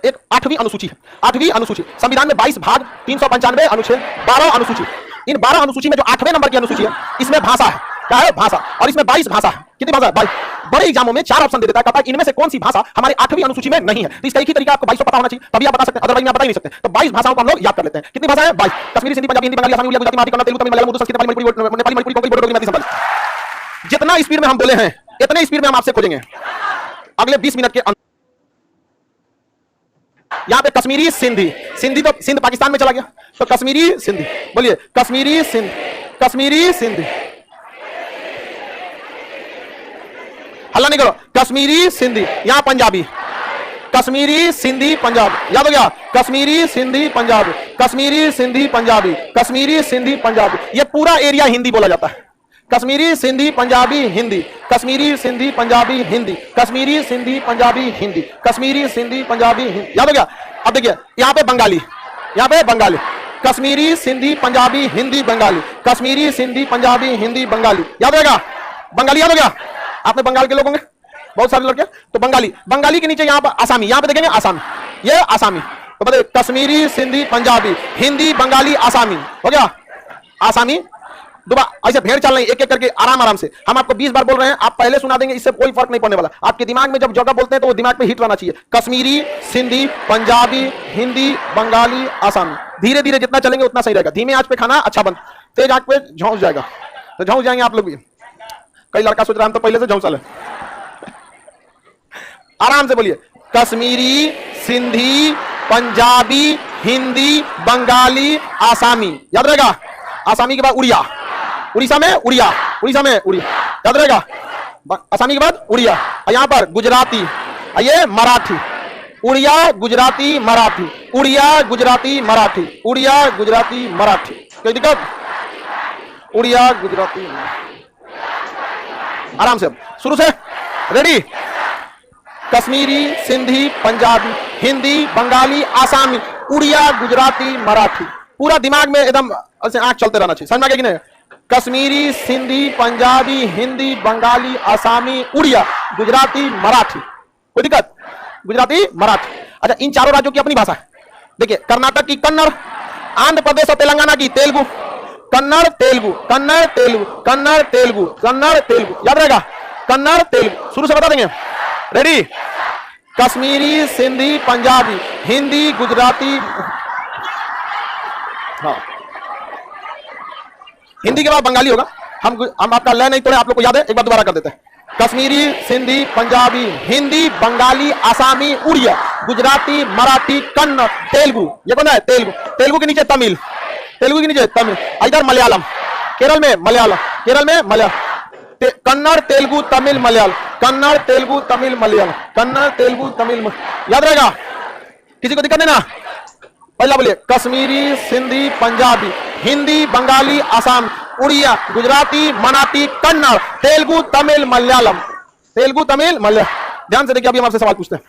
एक 8वीं अनुसूची है। 8वीं अनुसूची संविधान में 22 भाग 395 अनुच्छेद 12 अनुसूची। इन 12 अनुसूची में जो 8वें नंबर की अनुसूची है इसमें भाषा है, क्या है भाषा, और इसमें 22 भाषा है। कितनी भाषा है? 22। बड़े एग्जामों में 4 ऑप्शन दे देता है, कहता है इनमें से कौन सी भाषा हमारी 8वीं अनुसूची में नहीं है। तो इसका एक ही तरीका आपको 22 पता होना चाहिए, तभी आप बता सकते हैं, अदरवाइज आप बता ही नहीं सकते। तो 22 भाषाओं को हम लोग याद कर लेते हैं। कितनी भाषा है? 22। कश्मीरी, सिंधी, पंजाबी, हिंदी, बंगाली, असमी, उड़िया, गुजराती, मराठी, कन्नड़, तेलुगु, तमिल, मलयालम, उर्दू, संस्कृत, नेपाली, मणिपुरी, कोंकणी, बोडो, मैथिली, संथाली। जितना स्पीड में हम बोले हैं इतने स्पीड में हम आपसे खोजेंगे अगले 20 मिनट के अंदर। यहां पे कश्मीरी सिंधी, सिंधी तो सिंध पाकिस्तान में चला गया, तो कश्मीरी सिंधी बोलिए, कश्मीरी सिंध, कश्मीरी सिंधी, हल्ला नहीं करो, कश्मीरी सिंधी। यहां पंजाबी, कश्मीरी सिंधी पंजाब, याद हो गया, कश्मीरी सिंधी पंजाबी, कश्मीरी सिंधी पंजाबी, कश्मीरी सिंधी पंजाबी। ये पूरा एरिया हिंदी बोला जाता है। कश्मीरी सिंधी पंजाबी हिंदी, कश्मीरी सिंधी पंजाबी हिंदी, कश्मीरी सिंधी पंजाबी हिंदी, कश्मीरी सिंधी पंजाबी हिंदी, याद हो गया। अब देखिए यहां पे बंगाली, यहां पे बंगाली, कश्मीरी सिंधी पंजाबी हिंदी बंगाली, कश्मीरी सिंधी पंजाबी हिंदी बंगाली, याद होगा, बंगाली याद हो गया। आपने बंगाल के लोग होंगे बहुत सारे लड़के, तो बंगाली, बंगाली के नीचे यहां पर आसामी, यहां पे देखेंगे आसामी, ये आसामी, तो बताइए कश्मीरी सिंधी पंजाबी हिंदी बंगाली आसामी, हो गया आसामी। दोबारा ऐसे भेड़ चल रही एक एक करके आराम आराम से। हम आपको 20 बार बोल रहे हैं, आप पहले सुना देंगे, इससे कोई फर्क नहीं पड़ने वाला। आपके दिमाग में जब जगह बोलते हैं तो वो दिमाग पे हिट रहना चाहिए। कश्मीरी सिंधी पंजाबी हिंदी बंगाली आसामी। धीरे धीरे जितना चलेंगे उतना सही रहेगा। धीमे आंच पे खाना अच्छा बन, तेज आंच पे झोंस जाएगा, तो झोंस जाएंगे आप लोग भी। कई लड़का सोच रहा हम तो पहले से झोंसा ले। आराम से बोलिए, कश्मीरी सिंधी पंजाबी हिंदी बंगाली आसामी, याद रहेगा। आसामी के बाद उड़िया, उड़ीसा में उड़िया, उड़ीसा में उड़िया, याद रहेगा। आसामी के बाद उड़िया, यहां पर गुजराती, ये मराठी, उड़िया गुजराती मराठी, उड़िया गुजराती मराठी, उड़िया गुजराती मराठी। कोई दिक्कत? उड़िया गुजराती, आराम से शुरू से, रेडी। कश्मीरी सिंधी पंजाबी हिंदी बंगाली आसामी उड़िया गुजराती मराठी। पूरा दिमाग में एकदम ऐसे आंख चलते रहना चाहिए, समझ में आ गया कि नहीं? कश्मीरी सिंधी पंजाबी हिंदी बंगाली आसामी उड़िया गुजराती मराठी। कोई दिक्कत? गुजराती मराठी। अच्छा, इन चारों राज्यों की अपनी भाषा है। देखिए, कर्नाटक की कन्नड़, आंध्र प्रदेश और तेलंगाना की तेलुगु, कन्नड़ तेलुगु, कन्नड़ तेलुगु, कन्नड़ तेलुगु, कन्नड़ तेलुगु, याद रहेगा, कन्नड़ तेलुगु। शुरू से बता देंगे, रेडी। कश्मीरी सिंधी पंजाबी हिंदी गुजराती, हाँ, हिंदी के बाद बंगाली होगा। हम आपका लय नहीं तोड़े, आप लोग को याद है, एक बार दोबारा कर देते हैं। कश्मीरी सिंधी पंजाबी हिंदी बंगाली आसामी उड़िया गुजराती मराठी कन्नड़ तेलुगु। ये कौन है? तेलुगु। तेलुगु के नीचे तमिल, तेलुगु के नीचे तमिल, इधर मलयालम, केरल में मलयालम, केरल में मलयालम, कन्नड़ तेलुगु तमिल मलयालम, कन्नड़ तेलुगु तमिल मलयालम, कन्नड़ तेलुगु तमिल, याद रहेगा। किसी को दिक्कत नहीं ना? पहला बोलिए, कश्मीरी सिंधी पंजाबी हिंदी बंगाली आसाम उड़िया गुजराती मराठी कन्नड़ तेलुगु तमिल मलयालम, तेलुगु तमिल मलयालम। ध्यान से देखिए, अभी हम आपसे सवाल पूछते हैं,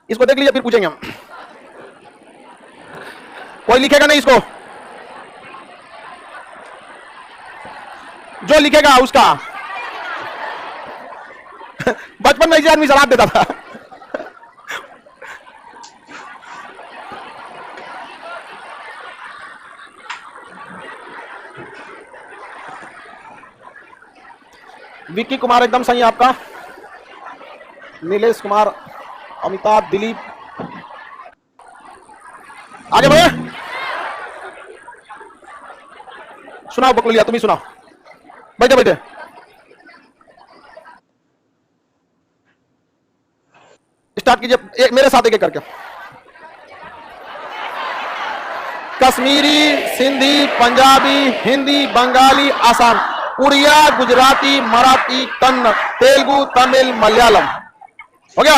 इसको देख लीजिए फिर पूछेंगे हम। कोई लिखेगा नहीं इसको, जो लिखेगा उसका। बचपन में ऐसे आदमी शराब देता था। विक्की कुमार एकदम सही है आपका, नीलेश कुमार, अमिताभ, दिलीप, आगे बढ़े। सुनाओ बकलिया, तुम ही सुनाओ, बैठे बैठे। स्टार्ट कीजिए मेरे साथ एक एक करके। कश्मीरी सिंधी पंजाबी हिंदी बंगाली आसाम उड़िया गुजराती मराठी कन्नड़ तेलुगु तमिल मलयालम। हो गया?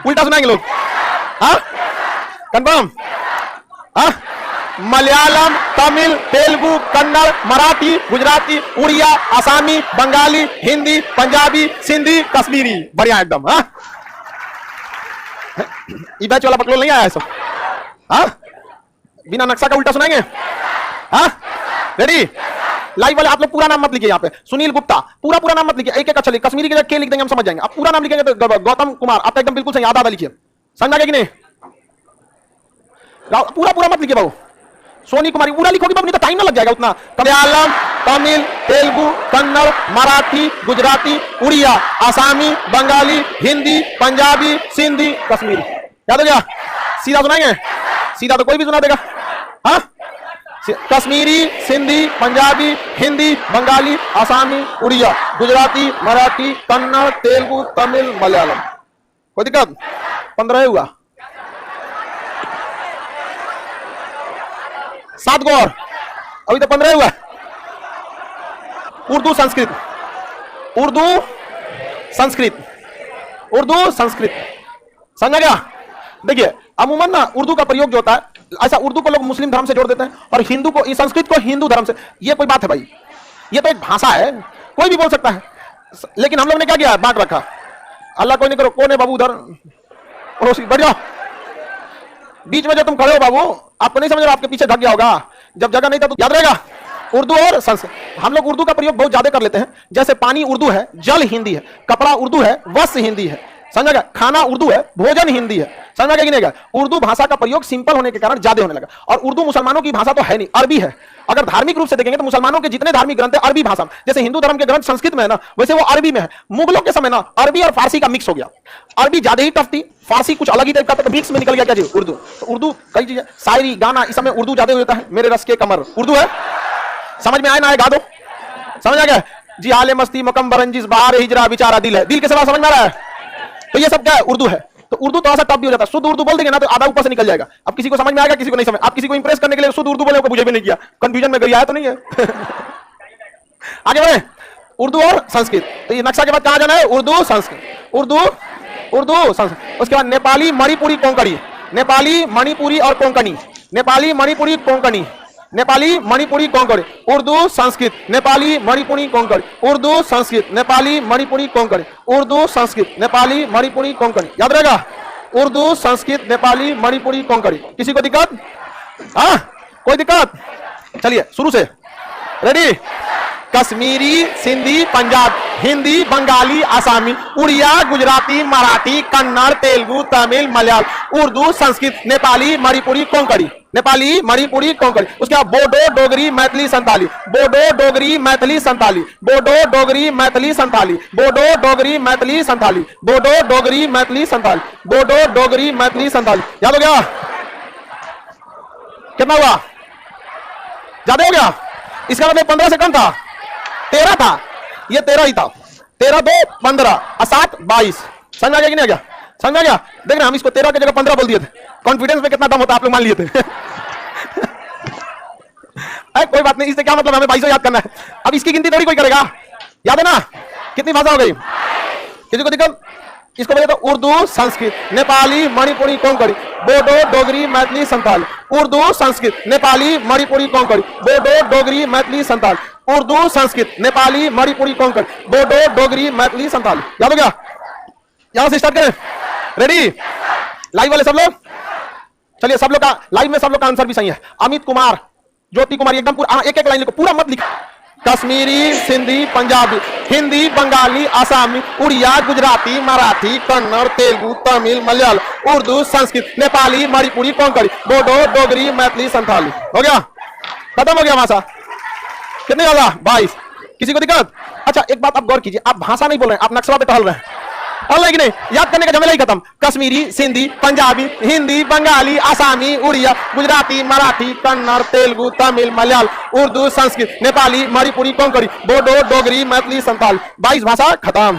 उल्टा सुनाएंगे लोग, हाँ कंफर्म? हाँ, मलयालम तमिल तेलुगु कन्नड़ मराठी गुजराती उड़िया आसामी बंगाली हिंदी पंजाबी सिंधी कश्मीरी। बढ़िया एकदम। हाँ, ये बैच वाला बकलोल नहीं आया है सब? हाँ, बिना नक्शा का उल्टा सुनाएंगे। हाँ, रेडी? लाइव वाले आप लोग पूरा नाम मत लिखिए, यहाँ पे सुनील गुप्ता, पूरा पूरा नाम मत लिखिए, एक एक अच्छा लिखिए। कश्मीरी के के लिख देंगे, हम समझ जाएंगे। आप पूरा नाम लिखेंगे तो गौतम कुमार, आपका एकदम बिल्कुल सही, आधा आधा लिखिए। समझ आ गया कि नहीं? पूरा पूरा मत लिखिए बाबू, सोनी कुमारी पूरा लिखोगे बाबू, नहीं तो टाइम ना लग जाएगा उतना। मलयालम, तमिल, तेलुगु, कन्नड़, मराठी, गुजराती, उड़िया, आसामी, बंगाली, हिंदी, पंजाबी, सिंधी, कश्मीरी। याद हो गया? सीधा सुनाएंगे? सीधा तो कोई भी सुना देगा। हाँ, कश्मीरी, सिंधी, पंजाबी, हिंदी, बंगाली, आसामी, उड़िया, गुजराती, मराठी, कन्नड़, तेलुगु, तमिल, मलयालम। कोई दिक्कत? 15 हुआ, 7 को और, अभी तो 15 हुआ। उर्दू संस्कृत, उर्दू संस्कृत, उर्दू संस्कृत, समझा गया? देखिए अमूमन ना उर्दू का प्रयोग जो होता है, ऐसा उर्दू को लोग मुस्लिम धर्म से जोड़ देते हैं और हिंदू को, संस्कृत को हिंदू धर्म से। ये कोई बात है भाई? ये तो एक भाषा है, कोई भी बोल सकता है, लेकिन हम लोग ने क्या किया? बांट रखा। अल्लाह कोई नहीं करो, कौन है बाबू उधर? पड़ोसी बैठ जाओ, बीच में जो तुम खड़े हो बाबू, आपको नहीं समझ रहा, आपके पीछे ढक गया होगा। जब जगह नहीं था तो याद रहेगा। उर्दू और संस्कृत, हम लोग उर्दू का प्रयोग बहुत ज्यादा कर लेते हैं। जैसे पानी उर्दू है, जल हिंदी है, कपड़ा उर्दू है, वस्त्र हिंदी है, समझा गया? खाना उर्दू है, भोजन हिंदी है, समझा गया कि नहीं? उर्दू भाषा का प्रयोग सिंपल होने के कारण ज्यादा होने लगा। और उर्दू मुसलमानों की भाषा तो है नहीं, अरबी है। अगर धार्मिक रूप से देखेंगे तो मुसलमानों के जितने धार्मिक ग्रंथ है अरबी भाषा में, जैसे हिंदू धर्म के ग्रंथ संस्कृत में है ना, वैसे वो अरबी में है। मुगलों के समय ना अरबी और फारसी का मिक्स हो गया। अरबी ज्यादा ही टफ थी, फारसी कुछ अलग ही टाइप का था, तो मिक्स में निकल गया क्या जी? उर्दू। तो उर्दू कई चीजें, शायरी, गाना, इस समय उर्दू ज्यादा होता है। मेरे रस के कमर उर्दू है, समझ में आए ना आए गा दो, समझ आ गया जी? आले मस्ती मकम बरंजिस बहार हिजरा बिचारा दिल है, दिल के सवाल समझ में आ रहा है? तो ये सब क्या है? उर्दू है। तो उर्दू थोड़ा सा टफ भी हो जाता है। शुद्ध उर्दू बोल देंगे ना तो आधा ऊपर से निकल जाएगा। अब किसी को समझ में आएगा, किसी को नहीं समझ। आप किसी को इंप्रेस करने के लिए शुद्ध उर्दू बोले, मुझे भी नहीं किया, कंफ्यूजन में गई, आया तो नहीं है। आगे बढ़े, उर्दू और संस्कृत। तो ये नक्शा के बाद कहां जाना है? उर्दू संस्कृत, उर्दू, उर्दू संस्कृत। उसके बाद नेपाली, मणिपुरी, कोंकणी, नेपाली, मणिपुरी और कोंकणी, नेपाली, मणिपुरी, कोंकणी, नेपाली, मणिपुरी, कोंकणी, उर्दू संस्कृत, नेपाली, मणिपुरी, कोंकणी, उर्दू संस्कृत, नेपाली, मणिपुरी, कोंकणी, उर्दू संस्कृत, नेपाली, मणिपुरी, कोंकणी। याद रहेगा? उर्दू संस्कृत, नेपाली, मणिपुरी, कोंकणी। किसी को दिक्कत? हाँ, कोई दिक्कत? चलिए शुरू से, रेडी? कश्मीरी, सिंधी, पंजाब, हिंदी, बंगाली, आसामी, उड़िया, गुजराती, मराठी, कन्नड़, तेलुगु, तमिल, मलयालम, उर्दू, संस्कृत, नेपाली, मणिपुरी, कोंकणी, नेपाली, मणिपुरी, कोंकणी। उसके बाद बोडो, डोगरी, मैथिली, संताली, बोडो, डोगरी, मैथिली, संताली, बोडो, डोगरी, मैथिली, संताली, बोडो, डोगरी, मैथिली, संताली, बोडो, डोगरी, मैथिली, संताली, बोडो, डोगरी, मैथिली, संताली। याद हो गया? कितना हुआ? ज्यादा हो गया? इसका मतलब 15 से कम था, 13 था, ये 13 ही था। 13 2 15 और 7 22। समझ आ गया कि नहीं आ गया? समझ आ गया? देख रहे हम इसको 13 की जगह 15 बोल दिए थे। कॉन्फिडेंस में कितना दम होता है आप लोग मान लिए थे। कोई बात नहीं, इससे क्या मतलब, हमें 22 याद करना है। अब इसकी गिनती थोड़ी कोई करेगा, याद है ना? कितनी भाषा हो गई? किसी को दिक्कत? इसको बोले तो उर्दू, संस्कृत, नेपाली, मणिपुरी, कोंकणी, बोडो, डोगरी, मैथिली, संताली, उर्दू, संस्कृत, नेपाली, मणिपुरी, कोंकणी, बोडो, डोगरी, मैथिली, संताली, उर्दू, संस्कृत, नेपाली, मणिपुरी, कोंकणी, बोडो, डोगरी, मैथिली, संताली। याद हो गया? यहां से स्टार्ट करें, रेडी? लाइव वाले सब लोग, चलिए सब लोग का लाइव में सब लोग का आंसर भी सही है। अमित कुमार, ज्योति कुमार, एकदम पूरा एक एक लाइन लिखो, पूरा मत लिखो। कश्मीरी, सिंधी, पंजाबी, हिंदी, बंगाली, आसामी, उड़िया, गुजराती, मराठी, कन्नड़, तेलुगु, तमिल, मलयालम, उर्दू, संस्कृत, नेपाली, मणिपुरी, कोंकणी, बोडो, डोगरी, मैथिली, संथाली। हो गया? खत्म हो गया भाषा। कितने ज्यादा? 22। किसी को दिक्कत? अच्छा एक बात आप गौर कीजिए, आप भाषा नहीं बोल रहे हैं, आप नक्शा पे टहल रहे हैं, कि नहीं? याद करने का झमेला ही खत्म। कश्मीरी, सिंधी, पंजाबी, हिंदी, बंगाली, आसामी, उड़िया, गुजराती, मराठी, कन्नड़, तेलुगु, तमिल, मलयालम, उर्दू, संस्कृत, नेपाली, मणिपुरी, कोंकणी, बोडो, डोगरी, मैथिली, संताल। 22 भाषा खत्म।